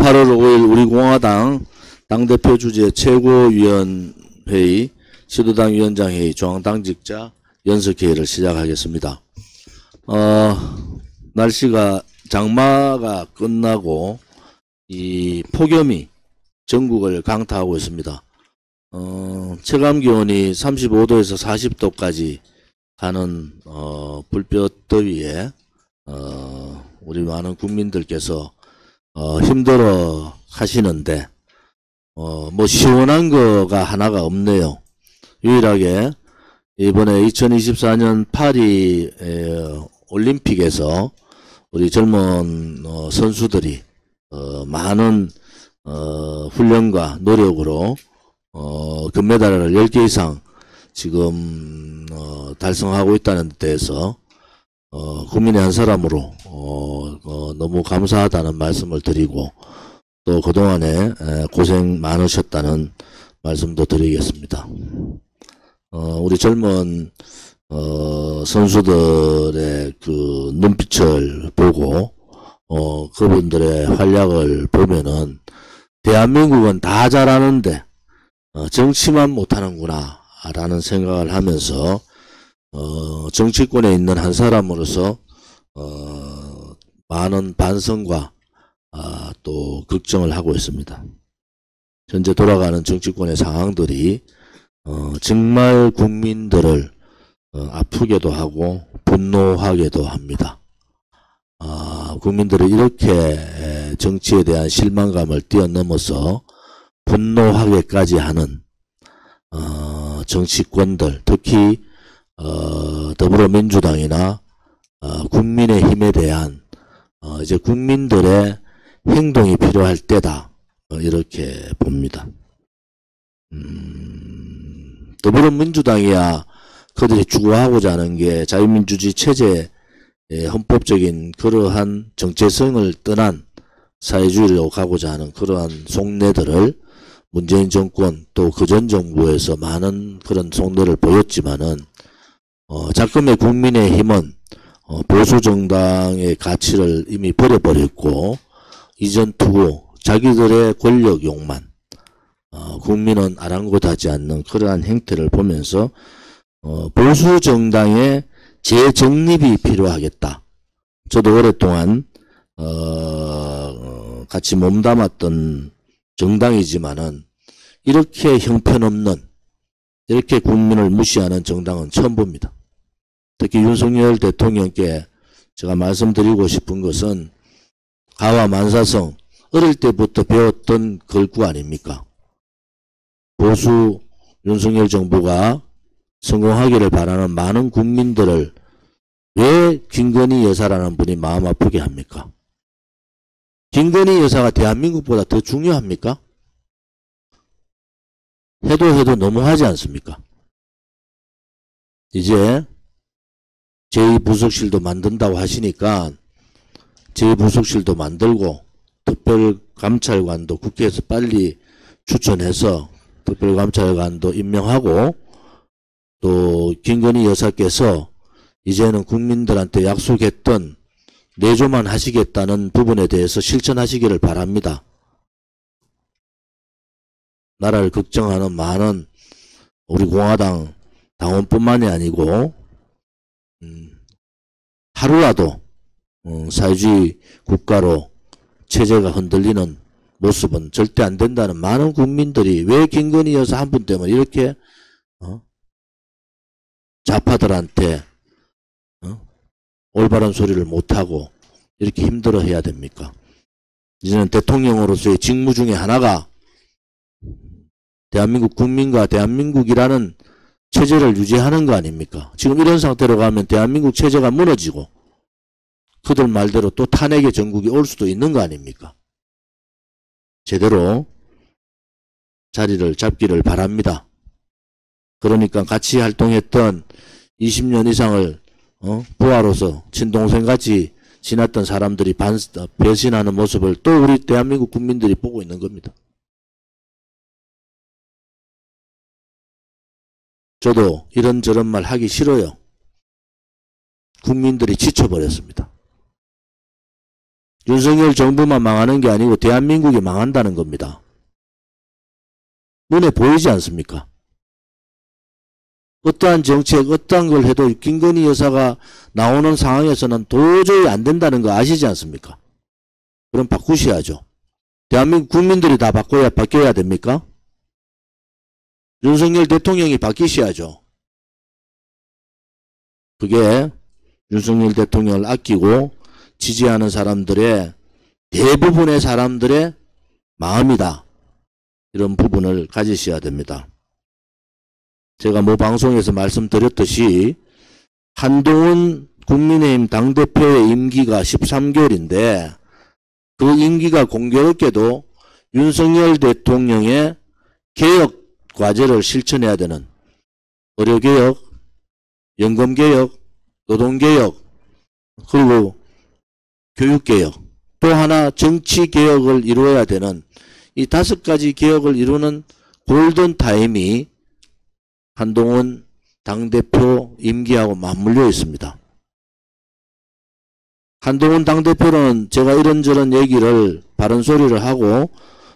8월 5일 우리공화당 당대표 주재 최고위원회의, 시도당 위원장회의, 중앙당직자 연석회의를 시작하겠습니다. 날씨가 장마가 끝나고 이 폭염이 전국을 강타하고 있습니다. 체감기온이 35도에서 40도까지 가는 불볕더위에 우리 많은 국민들께서 힘들어 하시는데 뭐 시원한 거가 하나가 없네요. 유일하게 이번에 2024년 파리 올림픽에서 우리 젊은 선수들이 많은 훈련과 노력으로 금메달을 10개 이상 지금 달성하고 있다는 데에서 국민의 한 사람으로 너무 감사하다는 말씀을 드리고, 또 그동안에 고생 많으셨다는 말씀도 드리겠습니다. 우리 젊은 선수들의 그 눈빛을 보고 그분들의 활약을 보면은 대한민국은 다 잘하는데 정치만 못하는구나 라는 생각을 하면서 정치권에 있는 한 사람으로서 많은 반성과 또 걱정을 하고 있습니다. 현재 돌아가는 정치권의 상황들이 정말 국민들을 아프게도 하고 분노하게도 합니다. 국민들이 이렇게 정치에 대한 실망감을 뛰어넘어서 분노하게까지 하는 정치권들, 특히 더불어민주당이나 국민의힘에 대한 이제 국민들의 행동이 필요할 때다, 이렇게 봅니다. 더불어민주당이야 그들이 추구하고자 하는 게 자유민주주의 체제의 헌법적인 그러한 정체성을 떠난 사회주의로 가고자 하는 그러한 속내들을 문재인 정권 또 그전 정부에서 많은 그런 속내를 보였지만은 작금의 국민의힘은 보수 정당의 가치를 이미 버려버렸고, 이전 투구 자기들의 권력 욕만, 국민은 아랑곳하지 않는 그러한 행태를 보면서 보수 정당의 재정립이 필요하겠다. 저도 오랫동안 같이 몸담았던 정당이지만은 이렇게 형편없는, 이렇게 국민을 무시하는 정당은 처음 봅니다. 특히 윤석열 대통령께 제가 말씀드리고 싶은 것은 가와 만사성, 어릴 때부터 배웠던 걸구 아닙니까? 보수 윤석열 정부가 성공하기를 바라는 많은 국민들을 왜 김건희 여사라는 분이 마음 아프게 합니까? 김건희 여사가 대한민국보다 더 중요합니까? 해도 너무하지 않습니까? 이제 제2부속실도 만든다고 하시니까 제2부속실도 만들고 특별감찰관도 국회에서 빨리 추천해서 특별감찰관도 임명하고, 또 김건희 여사께서 이제는 국민들한테 약속했던 내조만 하시겠다는 부분에 대해서 실천하시기를 바랍니다. 나라를 걱정하는 많은 우리 공화당 당원뿐만이 아니고 하루라도 사회주의 국가로 체제가 흔들리는 모습은 절대 안 된다는 많은 국민들이 왜 김건희 여사 한 분 때문에 이렇게 좌파들한테 올바른 소리를 못하고 이렇게 힘들어 해야 됩니까? 이제는 대통령으로서의 직무 중에 하나가 대한민국 국민과 대한민국이라는 체제를 유지하는 거 아닙니까? 지금 이런 상태로 가면 대한민국 체제가 무너지고 그들 말대로 또 탄핵의 전국이 올 수도 있는 거 아닙니까? 제대로 자리를 잡기를 바랍니다. 그러니까 같이 활동했던 20년 이상을 부하로서 친동생같이 지났던 사람들이 배신하는 모습을 또 우리 대한민국 국민들이 보고 있는 겁니다. 저도 이런저런 말 하기 싫어요. 국민들이 지쳐버렸습니다. 윤석열 정부만 망하는 게 아니고 대한민국이 망한다는 겁니다. 눈에 보이지 않습니까? 어떠한 정책, 어떠한 걸 해도 김건희 여사가 나오는 상황에서는 도저히 안 된다는 거 아시지 않습니까? 그럼 바꾸셔야죠. 대한민국 국민들이 다 바뀌어야 됩니까? 윤석열 대통령이 바뀌셔야죠. 그게 윤석열 대통령을 아끼고 지지하는 사람들의 대부분의 사람들의 마음이다. 이런 부분을 가지셔야 됩니다. 제가 뭐 방송에서 말씀드렸듯이 한동훈 국민의힘 당대표의 임기가 13개월인데 그 임기가 공교롭게도 윤석열 대통령의 개혁 과제를 실천해야 되는 의료개혁, 연금개혁, 노동개혁, 그리고 교육개혁, 또 하나 정치개혁을 이루어야 되는 이 5가지 개혁을 이루는 골든타임이 한동훈 당대표 임기하고 맞물려 있습니다. 한동훈 당대표는 제가 이런저런 얘기를 바른 소리를 하고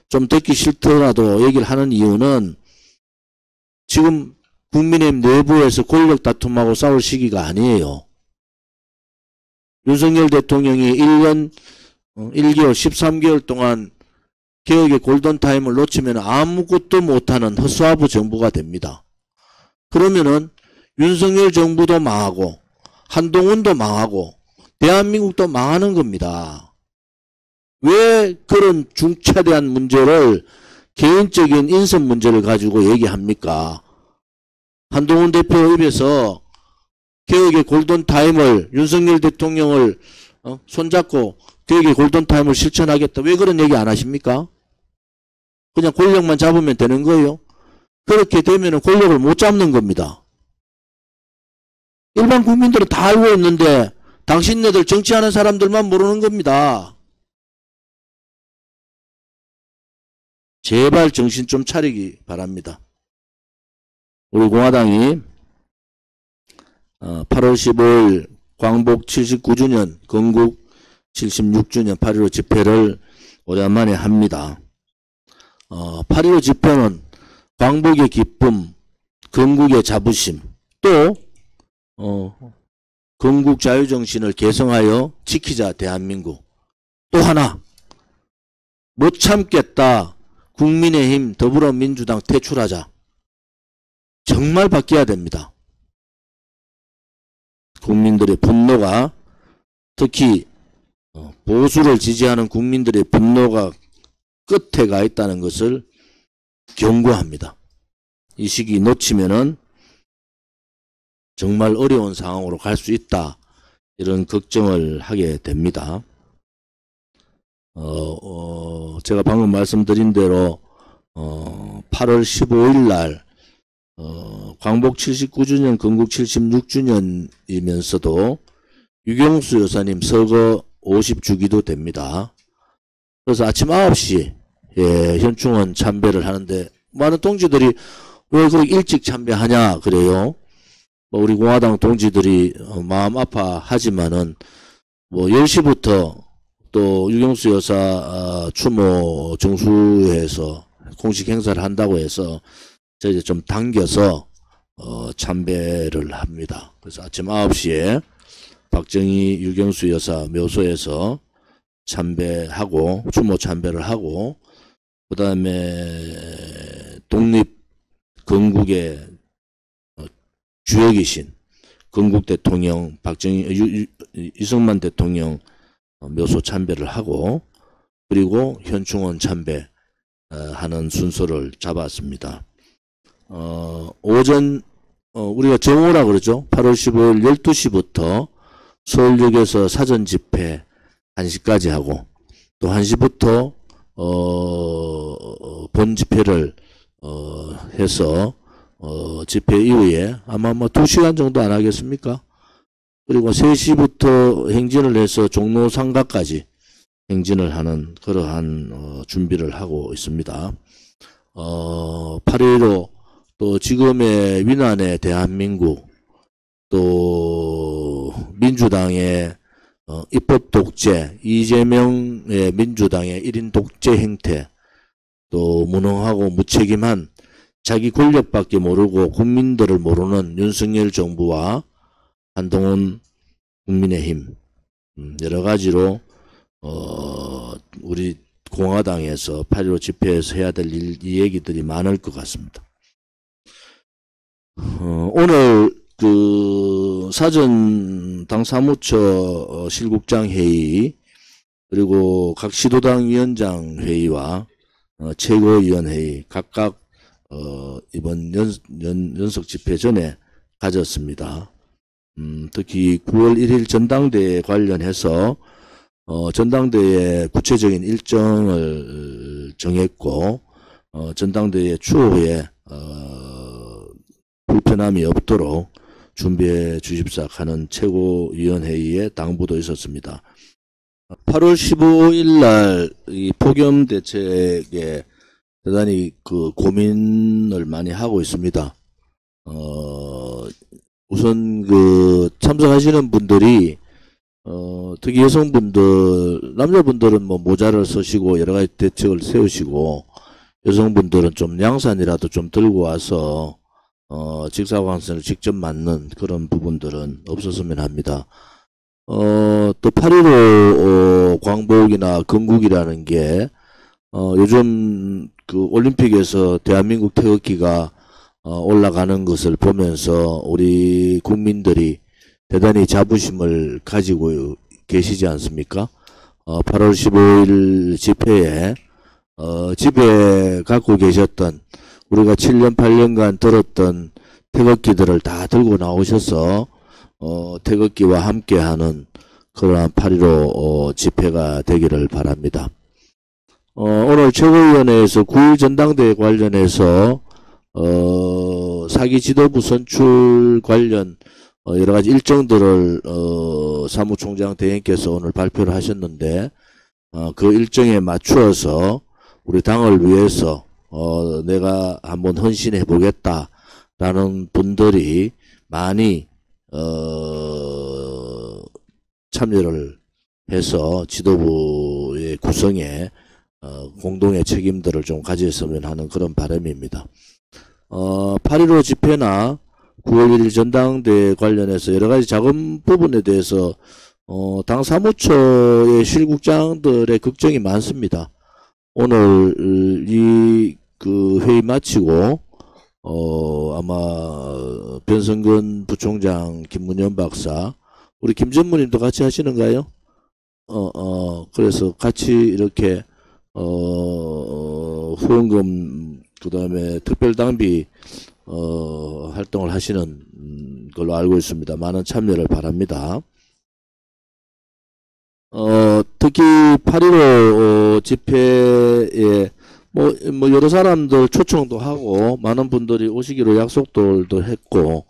좀 듣기 싫더라도 얘기를 하는 이유는 지금 국민의힘 내부에서 권력 다툼하고 싸울 시기가 아니에요. 윤석열 대통령이 1년 1개월 13개월 동안 개혁의 골든타임을 놓치면 아무것도 못하는 허수아비 정부가 됩니다. 그러면은 윤석열 정부도 망하고 한동훈도 망하고 대한민국도 망하는 겁니다. 왜 그런 중차대한 문제를 개인적인 인선 문제를 가지고 얘기합니까? 한동훈 대표 입에서 개혁의 골든타임을 윤석열 대통령을 손잡고 개혁의 골든타임을 실천하겠다. 왜 그런 얘기 안 하십니까? 그냥 권력만 잡으면 되는 거예요. 그렇게 되면 권력을 못 잡는 겁니다. 일반 국민들은 다 알고 있는데 당신네들 정치하는 사람들만 모르는 겁니다. 제발 정신 좀 차리기 바랍니다. 우리 공화당이 8월 15일 광복 79주년, 건국 76주년 8.15 집회를 오랜만에 합니다. 8.15 집회는 광복의 기쁨, 건국의 자부심, 또 건국 자유정신을 계승하여 지키자 대한민국. 또 하나, 못 참겠다 국민의힘 더불어민주당 퇴출하자. 정말 바뀌어야 됩니다. 국민들의 분노가, 특히 보수를 지지하는 국민들의 분노가 끝에 가 있다는 것을 경고합니다. 이 시기 놓치면은 정말 어려운 상황으로 갈 수 있다. 이런 걱정을 하게 됩니다. 제가 방금 말씀드린 대로 8월 15일 날 광복 79주년, 건국 76주년이면서도 유경수 여사님 서거 50주기도 됩니다. 그래서 아침 9시에 현충원 참배를 하는데 많은 동지들이 왜 그렇게 일찍 참배하냐 그래요. 우리 공화당 동지들이 마음 아파하지만은 10시부터 또 유경수 여사 추모 정수회에서 공식 행사를 한다고 해서 저희 좀 당겨서 참배를 합니다. 그래서 아침 9시에 박정희 유경수 여사 묘소에서 참배하고 추모 참배를 하고, 그 다음에 독립 건국의 주역이신 건국 대통령 박정희 이승만 대통령 묘소 참배를 하고, 그리고 현충원 참배 하는 순서를 잡았습니다. 오전 우리가 정오라 그러죠. 8월 15일 12시부터 서울역에서 사전 집회 1시까지 하고, 또 1시부터 본 집회를 해서 집회 이후에 아마 2시간 정도 안 하겠습니까? 그리고 3시부터 행진을 해서 종로 상가까지 행진을 하는 그러한 준비를 하고 있습니다. 8.15 또 지금의 위난의 대한민국, 또 민주당의 입법 독재, 이재명의 민주당의 1인 독재 행태, 또 무능하고 무책임한 자기 권력밖에 모르고 국민들을 모르는 윤석열 정부와 한동훈 국민의힘, 여러 가지로 우리 공화당에서 8.15 집회에서 해야 될 이 얘기들이 많을 것 같습니다. 오늘 그 사전 당 사무처 실국장 회의, 그리고 각 시도당 위원장 회의와 최고위원 회의 각각 이번 연석 집회 전에 가졌습니다. 특히 9월 1일 전당대회 관련해서 전당대회 구체적인 일정을 정했고, 전당대회 추후에 불편함이 없도록 준비해 주십사 하는 최고위원회의에 당부도 있었습니다. 8월 15일 날 이 폭염 대책에 대단히 그 고민을 많이 하고 있습니다. 우선 그 참석하시는 분들이 특히 여성분들, 남자분들은 뭐 모자를 쓰시고 여러 가지 대책을 세우시고, 여성분들은 좀 양산이라도 좀 들고 와서 직사광선을 직접 맞는 그런 부분들은 없었으면 합니다. 또 8.15 광복이나 건국이라는 게 요즘 그 올림픽에서 대한민국 태극기가 올라가는 것을 보면서 우리 국민들이 대단히 자부심을 가지고 계시지 않습니까? 8월 15일 집회에 집에 갖고 계셨던, 우리가 7년 8년간 들었던 태극기들을 다 들고 나오셔서 태극기와 함께하는 그러한 8.15 집회가 되기를 바랍니다. 오늘 최고위원회에서 9일 전당대회 관련해서 사기 지도부 선출 관련 여러 가지 일정들을 사무총장 대행께서 오늘 발표를 하셨는데, 그 일정에 맞추어서 우리 당을 위해서 내가 한번 헌신해 보겠다라는 분들이 많이 참여를 해서 지도부의 구성에 공동의 책임들을 좀 가졌으면 하는 그런 바람입니다. 8.15 집회나 9월 1일 전당대회 관련해서 여러 가지 작은 부분에 대해서 당 사무처의 실국장들의 걱정이 많습니다. 오늘 이 그 회의 마치고 아마 변성근 부총장, 김문현 박사, 우리 김전무님도 같이 하시는가요? 그래서 같이 이렇게 후원금, 그 다음에 특별당비 활동을 하시는 걸로 알고 있습니다. 많은 참여를 바랍니다. 특히 8.15 집회에 뭐 여러 사람들 초청도 하고 많은 분들이 오시기로 약속들도 했고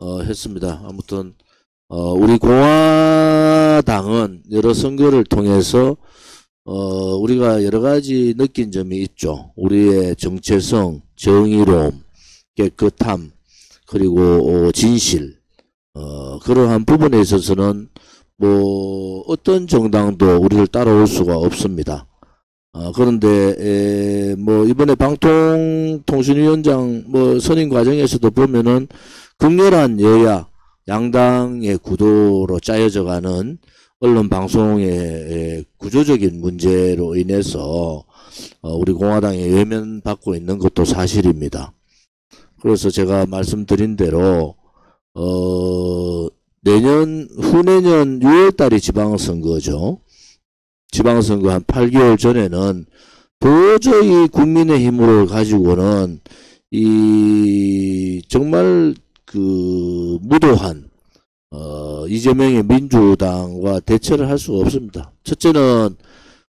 했습니다. 아무튼 우리 공화당은 여러 선거를 통해서 우리가 여러 가지 느낀 점이 있죠. 우리의 정체성, 정의로움, 깨끗함, 그리고 진실, 그러한 부분에 있어서는 뭐 어떤 정당도 우리를 따라올 수가 없습니다. 그런데 뭐 이번에 방통통신위원장 뭐 선임 과정에서도 보면은 극렬한 여야 양당의 구도로 짜여져가는 언론 방송의 구조적인 문제로 인해서 우리 공화당에 외면받고 있는 것도 사실입니다. 그래서 제가 말씀드린 대로 후내년 6월달이 지방선거죠. 지방선거 한 8개월 전에는 도저히 국민의힘으로 가지고는 정말 그 무도한 이재명의 민주당과 대처를 할 수가 없습니다. 첫째는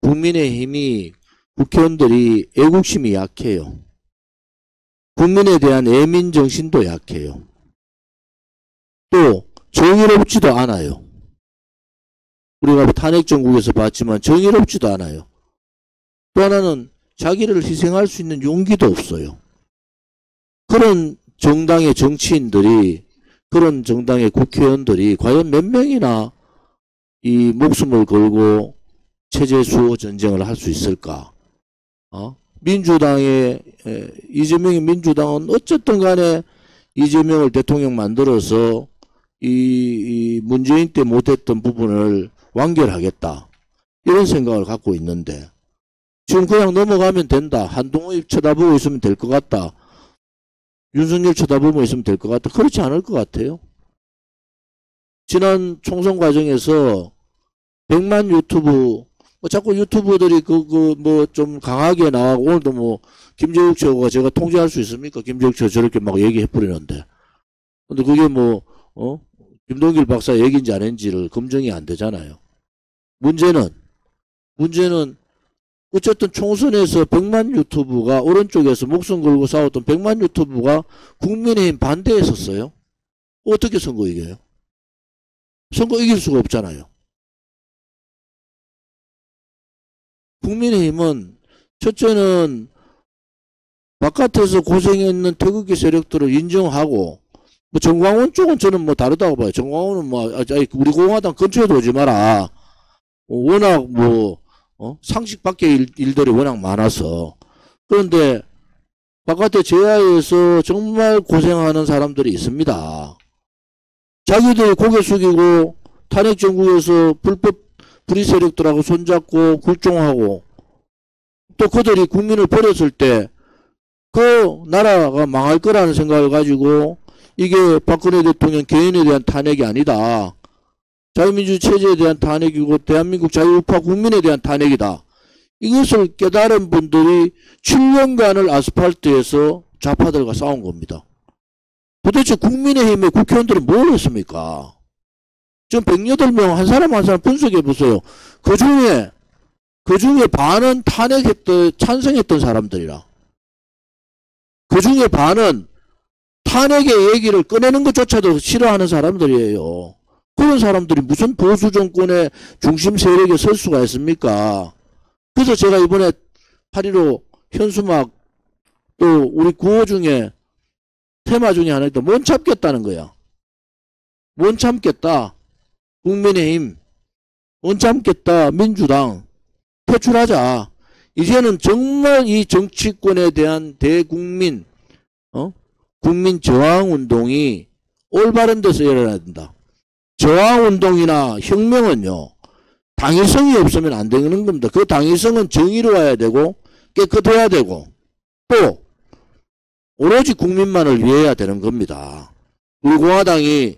국민의힘이 국회의원들이 애국심이 약해요. 국민에 대한 애민정신도 약해요. 또 정의롭지도 않아요. 우리가 탄핵정국에서 봤지만 정의롭지도 않아요. 또 하나는 자기를 희생할 수 있는 용기도 없어요. 그런 정당의 정치인들이, 그런 정당의 국회의원들이 과연 몇 명이나 이 목숨을 걸고 체제 수호 전쟁을 할 수 있을까? 민주당의 이재명의 민주당은 어쨌든 간에 이재명을 대통령 만들어서 이 문재인 때 못했던 부분을 완결하겠다. 이런 생각을 갖고 있는데 지금 그냥 넘어가면 된다. 한동훈 쳐다보고 있으면 될 것 같다. 윤석열 쳐다보고 있으면 될 것 같다. 그렇지 않을 것 같아요. 지난 총선 과정에서 100만 유튜브 자꾸 유튜브들이 뭐 좀 강하게 나가고 오늘도 뭐 김재욱 최고가 제가 통제할 수 있습니까? 김재욱 최고 저렇게 막 얘기해 버리는데. 근데 그게 뭐 김동길 박사 얘기인지 아닌지를 검증이 안 되잖아요. 문제는 어쨌든 총선에서 100만 유튜브가 오른쪽에서 목숨 걸고 싸웠던 100만 유튜브가 국민의힘 반대했었어요. 어떻게 선거 이겨요? 선거 이길 수가 없잖아요. 국민의힘은 첫째는 바깥에서 고생했는 태극기 세력들을 인정하고 뭐 정광훈 쪽은 저는 뭐 다르다고 봐요. 정광훈은 뭐 우리 공화당 근처에도 오지 마라. 워낙 뭐 상식 밖의 일들이 워낙 많아서. 그런데 바깥에 제야에서 정말 고생하는 사람들이 있습니다. 자기들 고개 숙이고 탄핵 정국에서 불법 불의 세력들하고 손잡고 굴종하고 또 그들이 국민을 버렸을 때 그 나라가 망할 거라는 생각을 가지고 이게 박근혜 대통령 개인에 대한 탄핵이 아니다. 자유민주 체제에 대한 탄핵이고 대한민국 자유우파 국민에 대한 탄핵이다. 이것을 깨달은 분들이 7년간을 아스팔트에서 좌파들과 싸운 겁니다. 도대체 국민의힘의 국회의원들은 뭘 했습니까? 지금 108명 한 사람 한 사람 분석해 보세요. 그 중에 반은 찬성했던 사람들이라. 그 중에 반은 탄핵의 얘기를 꺼내는 것조차도 싫어하는 사람들이에요. 그런 사람들이 무슨 보수 정권의 중심 세력에 설 수가 있습니까? 그래서 제가 이번에 8.15 현수막 또 우리 구호 중에 테마 중에 하나 있다. 못 참겠다는 거야. 못 참겠다. 국민의힘. 못 참겠다. 민주당. 퇴출하자. 이제는 정말 이 정치권에 대한 대국민 국민 저항운동이 올바른 데서 일어나야 된다. 저항운동이나 혁명은요. 당위성이 없으면 안 되는 겁니다. 그 당위성은 정의로워야 되고 깨끗해야 되고 또 오로지 국민만을 위해야 되는 겁니다. 우리 공화당이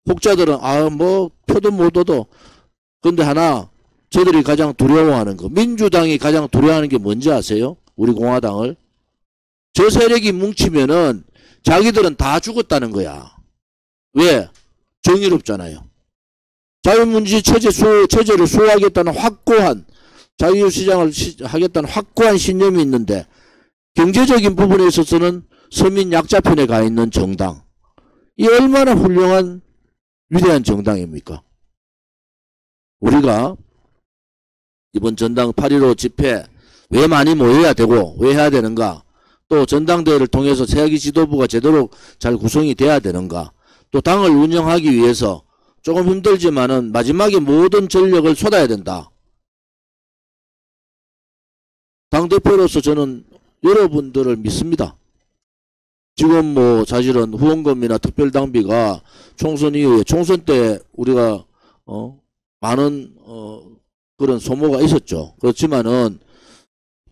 혹자들은 뭐 표도 못 얻어. 근데 하나 저들이 가장 두려워하는 거 민주당이 가장 두려워하는 게 뭔지 아세요? 우리 공화당을 저 세력이 뭉치면은 자기들은 다 죽었다는 거야. 왜? 정의롭잖아요. 자유민주 체제를 수호하겠다는 확고한 자유시장을 하겠다는 확고한 신념이 있는데 경제적인 부분에 있어서는 서민 약자편에 가 있는 정당. 이 얼마나 훌륭한 위대한 정당입니까? 우리가 이번 전당 8.15 집회 왜 많이 모여야 되고 왜 해야 되는가? 또 전당대회를 통해서 세기 지도부가 제대로 잘 구성이 돼야 되는가? 또 당을 운영하기 위해서 조금 힘들지만은 마지막에 모든 전력을 쏟아야 된다. 당대표로서 저는 여러분들을 믿습니다. 지금 뭐 사실은 후원금이나 특별당비가 총선 이후에 총선 때 우리가 많은 그런 소모가 있었죠. 그렇지만은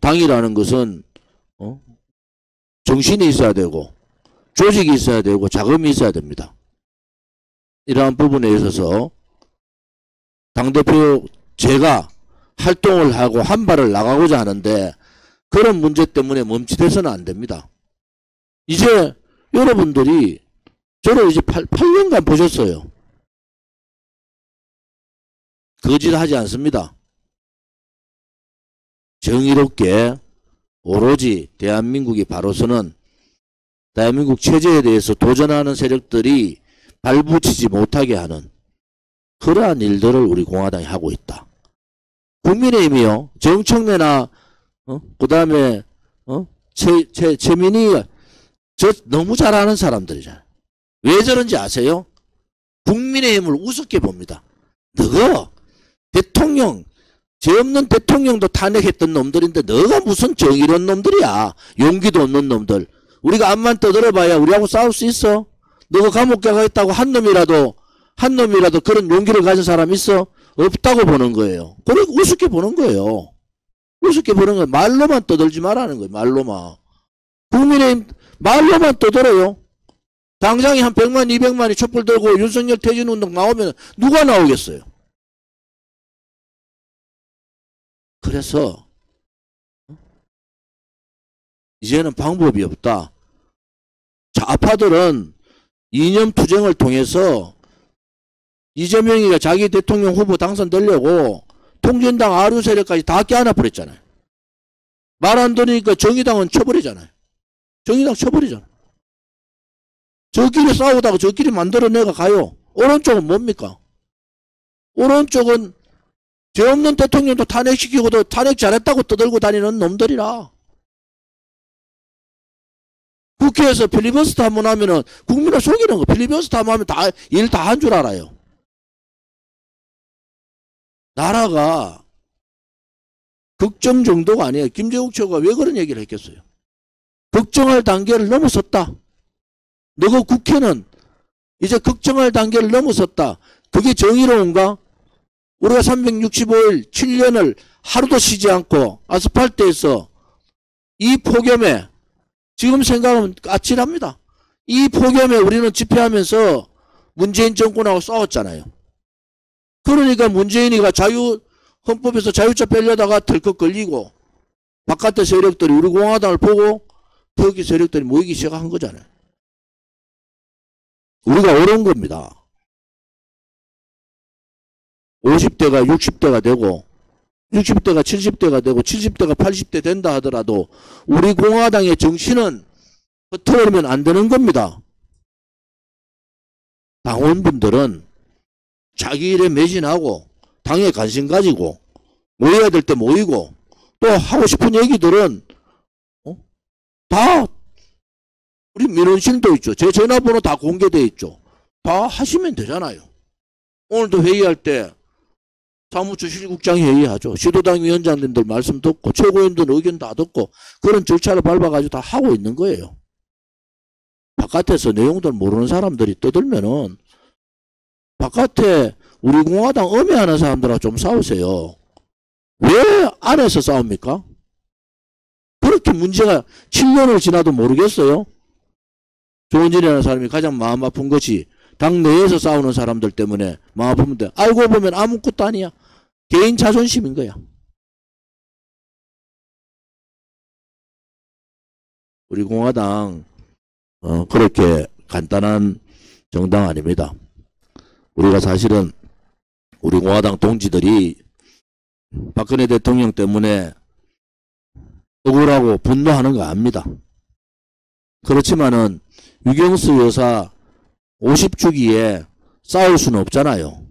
당이라는 것은 정신이 있어야 되고 조직이 있어야 되고 자금이 있어야 됩니다. 이러한 부분에 있어서 당대표 제가 활동을 하고 한 발을 나가고자 하는데 그런 문제 때문에 멈칫해서는 안 됩니다. 이제 여러분들이 저를 이제 8년간 보셨어요. 거짓하지 않습니다. 정의롭게 오로지 대한민국이 바로 서는 대한민국 체제에 대해서 도전하는 세력들이 발붙이지 못하게 하는 그러한 일들을 우리 공화당이 하고 있다. 국민의힘이요. 정청래나 그 다음에 최민희 저 너무 잘하는 사람들이잖아요. 왜 저런지 아세요? 국민의힘을 우습게 봅니다. 너가 대통령, 죄 없는 대통령도 탄핵했던 놈들인데 너가 무슨 정의로운 놈들이야. 용기도 없는 놈들. 우리가 앞만 떠들어봐야 우리하고 싸울 수 있어? 너가 감옥 가겠다고 한 놈이라도 그런 용기를 가진 사람 있어? 없다고 보는 거예요. 그래 우습게 보는 거예요. 우습게 보는 거예요. 말로만 떠들지 말라는 거예요. 말로만. 국민의힘 말로만 떠들어요. 당장에 한 100만 200만이 촛불 들고 윤석열 퇴진운동 나오면 누가 나오겠어요? 그래서 이제는 방법이 없다. 좌파들은 이념 투쟁을 통해서 이재명이가 자기 대통령 후보 당선되려고 통진당 아류 세력까지 다 껴안아버렸잖아요. 말 안 들으니까 정의당은 쳐버리잖아요. 정의당 쳐버리잖아요. 저끼리 싸우다가 저끼리 만들어내가 가요. 오른쪽은 뭡니까? 오른쪽은 죄 없는 대통령도 탄핵시키고도 탄핵 잘했다고 떠들고 다니는 놈들이라. 국회에서 필리버스터 한번 하면은 국민을 속이는 거. 필리버스터 한번 하면 다, 일 다 한 줄 알아요. 나라가 걱정 정도가 아니에요. 김재국 최고가 왜 그런 얘기를 했겠어요? 걱정할 단계를 넘어섰다. 너가 국회는 이제 걱정할 단계를 넘어섰다. 그게 정의로운가? 우리가 365일 7년을 하루도 쉬지 않고 아스팔트에서 이 폭염에 지금 생각하면 까칠합니다. 이 폭염에 우리는 집회하면서 문재인 정권하고 싸웠잖아요. 그러니까 문재인이가 헌법에서 자유차 빼려다가 덜컥 걸리고 바깥의 세력들이 우리 공화당을 보고 터키 세력들이 모이기 시작한 거잖아요. 우리가 어려운 겁니다. 50대가 60대가 되고 60대가 70대가 되고 70대가 80대 된다 하더라도 우리 공화당의 정신은 흐트러지면 안 되는 겁니다. 당원분들은 자기 일에 매진하고 당에 관심 가지고 모여야 될 때 모이고 또 하고 싶은 얘기들은 다 우리 민원실도 있죠. 제 전화번호 다 공개되어 있죠. 다 하시면 되잖아요. 오늘도 회의할 때 사무처 실국장이 회의하죠. 시도당 위원장님들 말씀 듣고 최고위원들 의견 다 듣고 그런 절차를 밟아가지고 다 하고 있는 거예요. 바깥에서 내용들 모르는 사람들이 떠들면은 바깥에 우리 공화당 엄해하는 사람들하고 좀 싸우세요. 왜 안에서 싸웁니까? 그렇게 문제가 7년을 지나도 모르겠어요. 조은진이라는 사람이 가장 마음 아픈 것이 당 내에서 싸우는 사람들 때문에 마음 아픈데 알고 보면 아무것도 아니야. 개인 자존심인 거야. 우리 공화당 그렇게 간단한 정당 아닙니다. 우리가 사실은 우리 공화당 동지들이 박근혜 대통령 때문에 억울하고 분노하는 거 압니다. 그렇지만은 유경수 여사 50주기에 싸울 수는 없잖아요.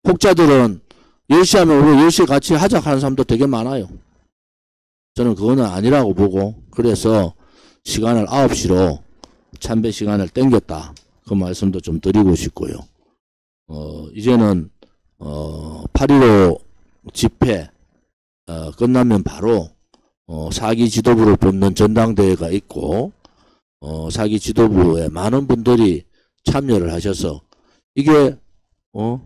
혹자들은 10시 하면 우리 10시에 같이 하자 하는 사람도 되게 많아요. 저는 그거는 아니라고 보고 그래서 시간을 9시로 참배 시간을 땡겼다. 그 말씀도 좀 드리고 싶고요. 이제는 8.15 집회 끝나면 바로 4기 지도부를 뽑는 전당대회가 있고 4기 지도부에 많은 분들이 참여를 하셔서 이게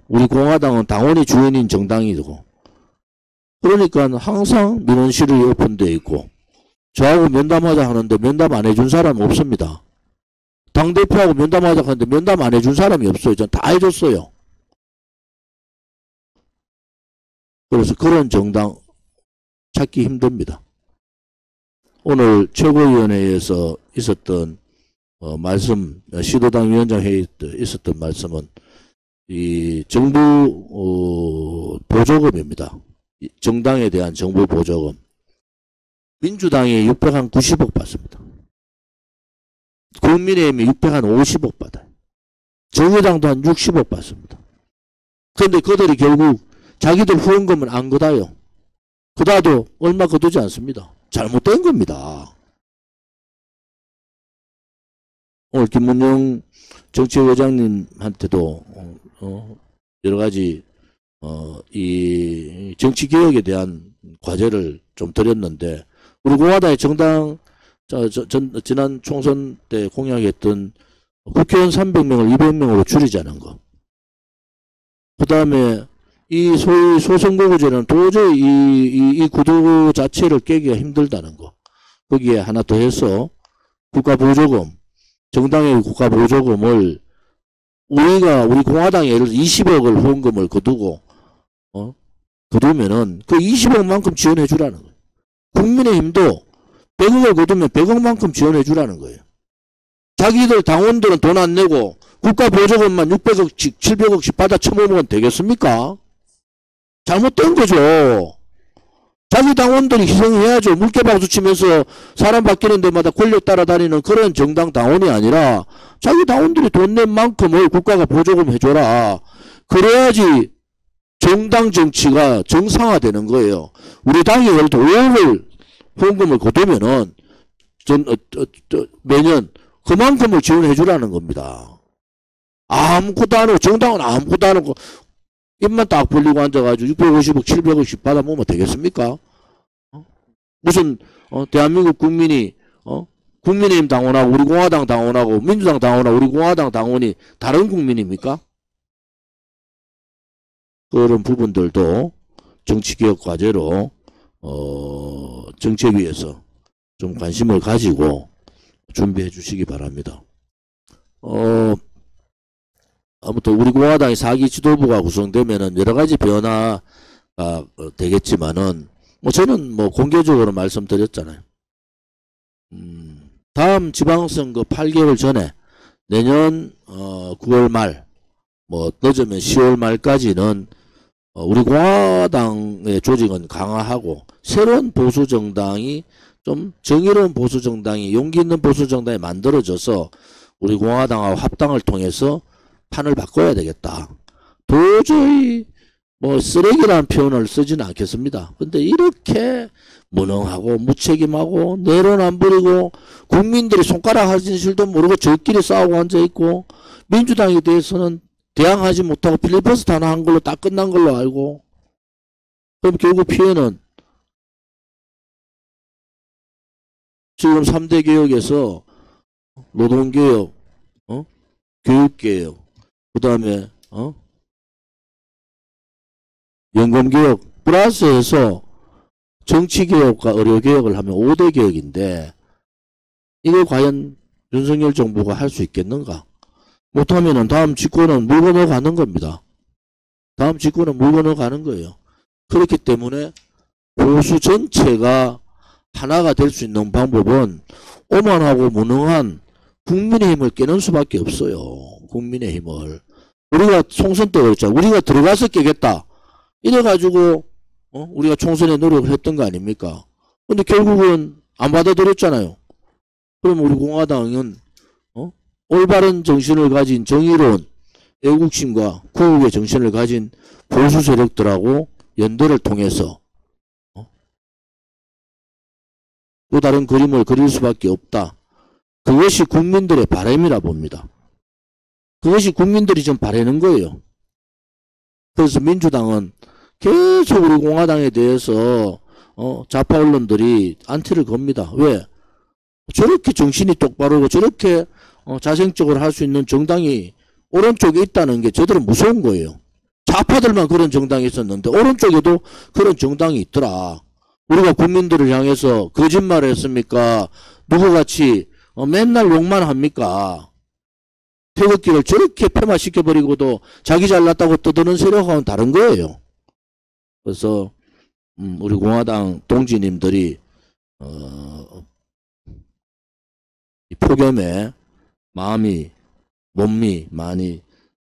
우리 공화당은 당원이 주인인 정당이고 그러니까 항상 민원실이 오픈되어 있고 저하고 면담하자 하는데 면담 안 해준 사람이 없습니다. 당대표하고 면담하자 하는데 면담 안 해준 사람이 없어요. 전 다 해줬어요. 그래서 그런 정당 찾기 힘듭니다. 오늘 최고위원회에서 있었던 말씀, 시도당 위원장 회의 때 있었던 말씀은 이 정부 보조금입니다. 정당에 대한 정부 보조금. 민주당이 690억 받습니다. 국민의힘이 650억 받아요. 정의당도 한 60억 받습니다. 그런데 그들이 결국 자기들 후원금을 안 걷어요. 그다도 얼마 거두지 않습니다. 잘못된 겁니다. 오늘 김문영 정치회장님한테도 여러 가지 이 정치개혁에 대한 과제를 좀 드렸는데, 우리 공화당의 정당, 지난 총선 때 공약했던 국회의원 300명을 200명으로 줄이자는 거. 그 다음에 이 소위 소선거구제는 도저히 이 구도 자체를 깨기가 힘들다는 거. 거기에 하나 더 해서 국가보조금, 정당의 국가보조금을 우리 공화당에 예를 들어 20억을 후원금을 거두고, 거두면은 그 20억만큼 지원해 주라는 거예요. 국민의힘도 100억을 거두면 100억만큼 지원해 주라는 거예요. 자기들 당원들은 돈 안 내고 국가보조금만 600억씩 700억씩 받아 처먹으면 되겠습니까? 잘못된 거죠. 자기 당원들이 희생해야죠. 물개박수 치면서 사람 바뀌는 데마다 권력 따라다니는 그런 정당 당원이 아니라 자기 당원들이 돈 낸 만큼을 국가가 보조금 해줘라. 그래야지 정당 정치가 정상화되는 거예요. 우리 당이 예를 들어 5억을 후원금을 거두면은 매년 그만큼을 지원해 주라는 겁니다. 아무것도 안 하고, 정당은 아무것도 안 하고 입만 딱 벌리고 앉아가지고 650억 700억씩 받아 먹으면 되겠습니까? 무슨 대한민국 국민이 국민의힘 당원하고 우리 공화당 당원하고 민주당 당원하고 우리 공화당 당원이 다른 국민입니까? 그런 부분들도 정치개혁 과제로 정책위에서 좀 관심을 가지고 준비해 주시기 바랍니다. 아무튼 우리 공화당의 4기 지도부가 구성되면은 여러 가지 변화가 되겠지만은 저는 공개적으로 말씀드렸잖아요. 다음 지방선거 8개월 전에 내년 9월 말 늦으면 10월 말까지는 우리 공화당의 조직은 강화하고 새로운 보수정당이 좀 정의로운 보수정당이 용기 있는 보수정당이 만들어져서 우리 공화당하고 합당을 통해서 판을 바꿔야 되겠다. 도저히 쓰레기라는 표현을 쓰지는 않겠습니다. 근데 이렇게 무능하고 무책임하고 내론 안 부리고 국민들이 손가락 하는 줄도 모르고 저끼리 싸우고 앉아있고 민주당에 대해서는 대항하지 못하고 필리버스터 하나 한 걸로 다 끝난 걸로 알고, 그럼 결국 피해는 지금 3대 개혁에서 노동개혁, 교육개혁, 그 다음에 연금개혁 플러스해서 정치개혁과 의료개혁을 하면 5대 개혁인데 이걸 과연 윤석열 정부가 할 수 있겠는가? 못하면은 다음 집권은 물 건너가는 겁니다. 다음 집권은 물 건너가는 거예요. 그렇기 때문에 보수 전체가 하나가 될 수 있는 방법은 오만하고 무능한 국민의힘을 깨는 수밖에 없어요. 국민의힘을. 우리가 총선 때 그랬잖아. 우리가 들어가서 깨겠다. 이래가지고 우리가 총선에 노력을 했던 거 아닙니까? 근데 결국은 안 받아들였잖아요. 그럼 우리 공화당은 올바른 정신을 가진 정의로운 애국심과 구국의 정신을 가진 보수 세력들하고 연대를 통해서 또 다른 그림을 그릴 수밖에 없다. 그것이 국민들의 바람이라 봅니다. 그것이 국민들이 좀 바라는 거예요. 그래서 민주당은 계속 우리 공화당에 대해서 좌파 언론들이 안티를 겁니다. 왜? 저렇게 정신이 똑바르고 저렇게 자생적으로 할 수 있는 정당이 오른쪽에 있다는 게 저들은 무서운 거예요. 좌파들만 그런 정당이 있었는데 오른쪽에도 그런 정당이 있더라. 우리가 국민들을 향해서 거짓말을 했습니까? 누구같이 맨날 욕만 합니까? 태극기를 저렇게 폐마시켜버리고도 자기 잘났다고 떠드는 세력하고는 다른 거예요. 그래서 우리 공화당 동지님들이 이 폭염에 몸이 많이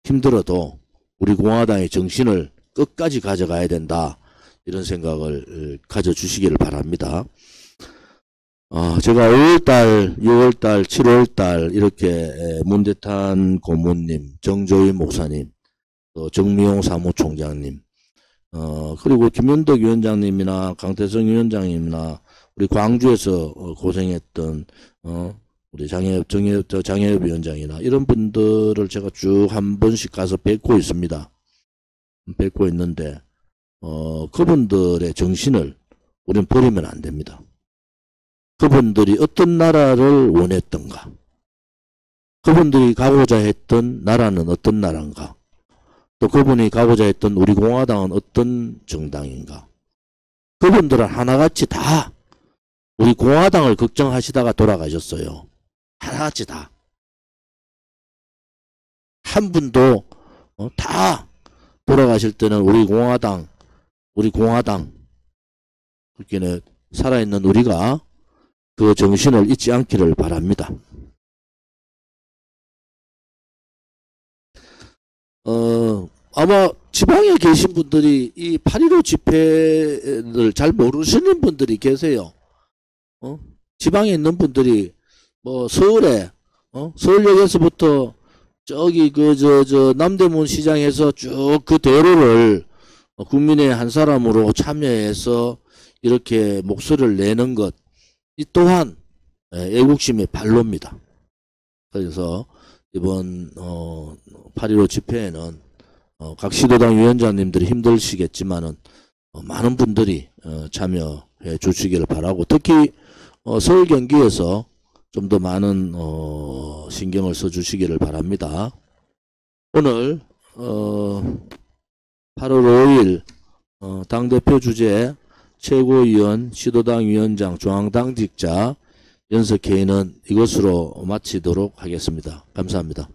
힘들어도 우리 공화당의 정신을 끝까지 가져가야 된다. 이런 생각을 가져주시기를 바랍니다. 제가 5월달, 6월달, 7월달 이렇게 문대탄 고모님, 정조희 목사님, 또 정미용 사무총장님, 그리고 김현덕 위원장님이나 강태성 위원장님이나 우리 광주에서 고생했던 우리 장혜엽 위원장이나 이런 분들을 제가 쭉 한 번씩 가서 뵙고 있습니다. 뵙고 있는데 그분들의 정신을 우리는 버리면 안 됩니다. 그분들이 어떤 나라를 원했던가, 그분들이 가고자 했던 나라는 어떤 나라인가, 또 그분이 가고자 했던 우리 공화당은 어떤 정당인가, 그분들은 하나같이 다 우리 공화당을 걱정하시다가 돌아가셨어요. 하나같이 다. 한 분도 다 돌아가실 때는 우리 공화당 그렇게는 살아있는 우리가 그 정신을 잊지 않기를 바랍니다. 아마 지방에 계신 분들이 이 8.15 집회를 잘 모르시는 분들이 계세요. 지방에 있는 분들이 뭐 서울에 서울역에서부터 저기 남대문 시장에서 쭉 그 대로를 국민의 한 사람으로 참여해서 이렇게 목소리를 내는 것, 이 또한 애국심의 발로입니다. 그래서 이번 8.15 집회에는 각 시도당 위원장님들이 힘드시겠지만은 많은 분들이 참여해 주시기를 바라고, 특히 서울 경기에서 좀 더 많은 신경을 써 주시기를 바랍니다. 오늘 8월 5일 당대표 주제 최고위원, 시도당 위원장, 중앙당직자 연석회의는 이것으로 마치도록 하겠습니다. 감사합니다.